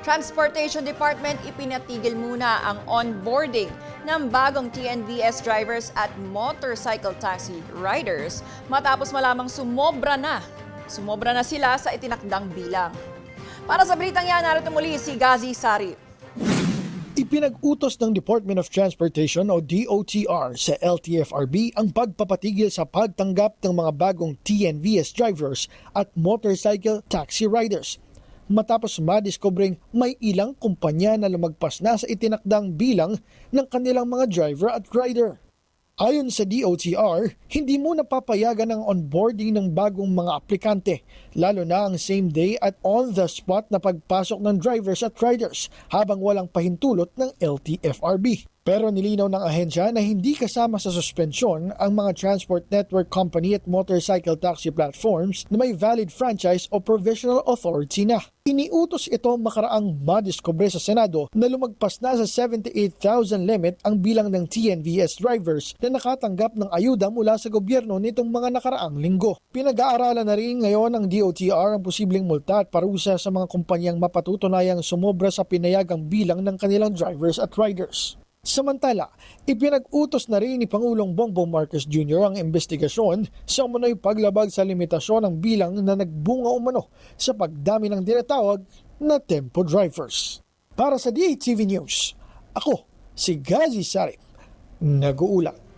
Transportation Department ipinatigil muna ang onboarding ng bagong TNVS drivers at motorcycle taxi riders matapos malamang sumobra na sila sa itinakdang bilang. Para sa balitang yan, narito muli si Gazi Sari. Ipinag-utos ng Department of Transportation o DOTR sa LTFRB ang pagpapatigil sa pagtanggap ng mga bagong TNVS drivers at motorcycle taxi riders matapos madiskobring may ilang kumpanya na lumagpas na sa itinakdang bilang ng kanilang mga driver at rider. Ayon sa DOTR, hindi muna papayagan ang onboarding ng bagong mga aplikante, lalo na ang same day at on-the-spot na pagpasok ng drivers at riders habang walang pahintulot ng LTFRB. Pero nilinaw ng ahensya na hindi kasama sa suspensyon ang mga transport network company at motorcycle taxi platforms na may valid franchise o provisional authority na. Iniutos ito makaraang madiskubre sa Senado na lumagpas na sa 78,000 limit ang bilang ng TNVS drivers na nakatanggap ng ayuda mula sa gobyerno nitong mga nakaraang linggo. Pinag-aaralan na rin ngayon ng DOTR ang posibleng multa at parusa sa mga kumpanyang mapatutunayang sumobra sa pinayagang bilang ng kanilang drivers at riders. Samantala, ipinag-utos na rin ni Pangulong Bongbong Marcos Jr. ang investigasyon sa umano'y paglabag sa limitasyon ng bilang na nagbunga umano sa pagdami ng tinatawag na tempo drivers. Para sa DATV News, ako si Gazi Sarip, nag-uulat.